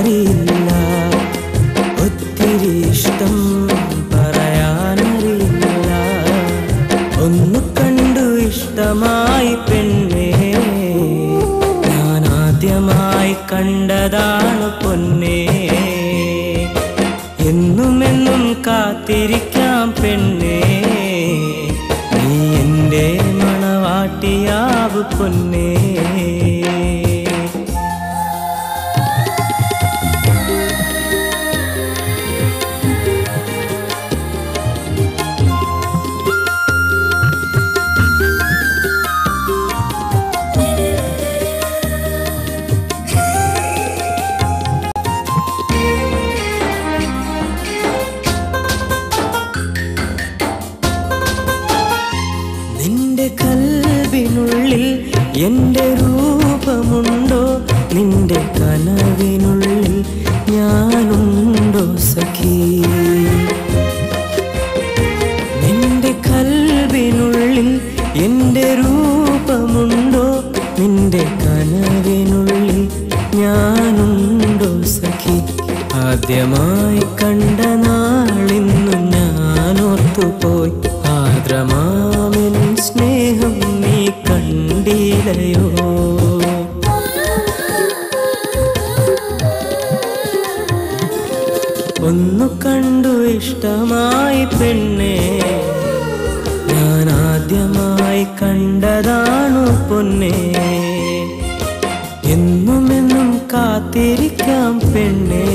എനിക്കറിയില്ല, ഒത്തിരി ഇഷ്ടം പറയാനറിയില്ല. ഒന്നു കണ്ടു ഇഷ്ടമായി പെണ്ണേ, ഞാൻ ആദ്യമായി കണ്ടതാണ് പൊന്നേ. എന്നുമെന്നും കാത്തിരിക്കാം പെണ്ണേ, നീ എൻ്റെ മണവാട്ടിയാവ് പൊന്നേ. നിന്റെ കൽവിനുള്ളിൽ എൻ്റെ രൂപമുണ്ടോ, നിന്റെ കനവിനുള്ളിൽ ഞാനുണ്ടോ സഖി. നിന്റെ കൽവിനുള്ളിൽ എൻ്റെ രൂപമുണ്ടോ, നിന്റെ കനവിനുള്ളിൽ ഞാനുണ്ടോ സഖി. ആദ്യമായി കണ്ട നാളിന്നു ഞാൻ ഓർത്തുപോയി, ആദ്രമാമെൻ സ്നേഹം നീ കണ്ടില്ലയോ. ഒന്നു കണ്ടു ഇഷ്ടമായി പെണ്ണേ, ഞാൻ ആദ്യമായി കണ്ടതാണു പൊന്നേ. എന്നുമെന്നും കാത്തിരിക്കാം പെണ്ണേ,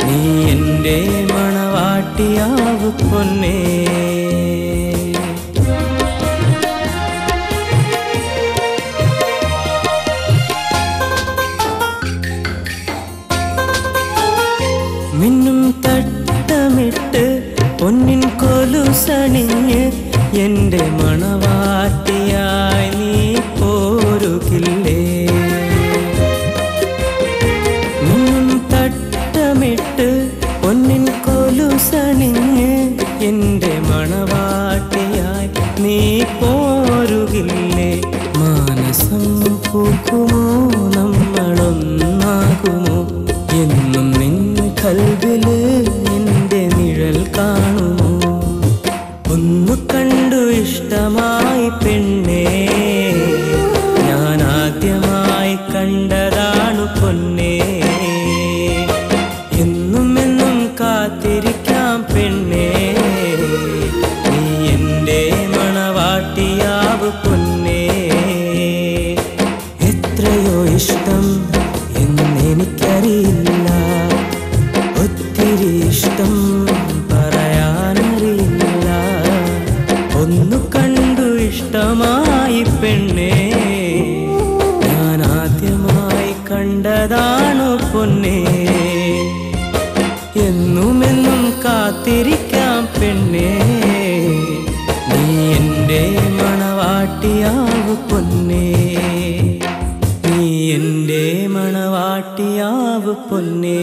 നീ എൻ്റെ മണവാട്ടിയാവ് പൊന്നേ. മിന്നും തട്ടമിട്ട് പൊന്നിൻ കൊലുസണിഞ്ഞ് എൻ്റെ മണവാട്ടിയായി നീ പോരുകില്ലേ. മിന്നും തട്ടമിട്ട് പൊന്നിൻ കൊലുസണിഞ്ഞ് എൻ്റെ മണവാട്ടിയായി നീ പോരുകില്ലേ. മാനസം പൂക്കുമോ, നമ്മളൊന്നാകുമോ, എന്നും നിൻ കൽവില് എൻ്റെ നിഴൽ കാണുമോ. ഒന്നു കണ്ടു ഇഷ്ടമായി പെണ്ണേ, ഞാൻ ആദ്യമായി കണ്ടതാണു പൊന്നേ. എന്നുമെന്നും കാത്തിരിക്കാം പെണ്ണേ, നീ എൻ്റെ മണവാട്ടിയാവ് പൊന്നേ. എത്രയോ ഇഷ്ടം എന്നെനിക്കറിയില്ല, ഒത്തിരി ഇഷ്ടം പറയാനറിയില്ല. ഒന്നു കണ്ടു ഇഷ്ടമായി പെണ്ണേ, ഞാൻ ആദ്യമായി കണ്ടതാണു പൊന്നേ. എന്നുമെന്നും കാത്തിരിക്കാം പെണ്ണേ, നീ എൻ്റെ മണവാട്ടിയാവ് പൊന്നേ. നീ എൻ്റെ മണവാട്ടിയാവ് പൊന്നേ.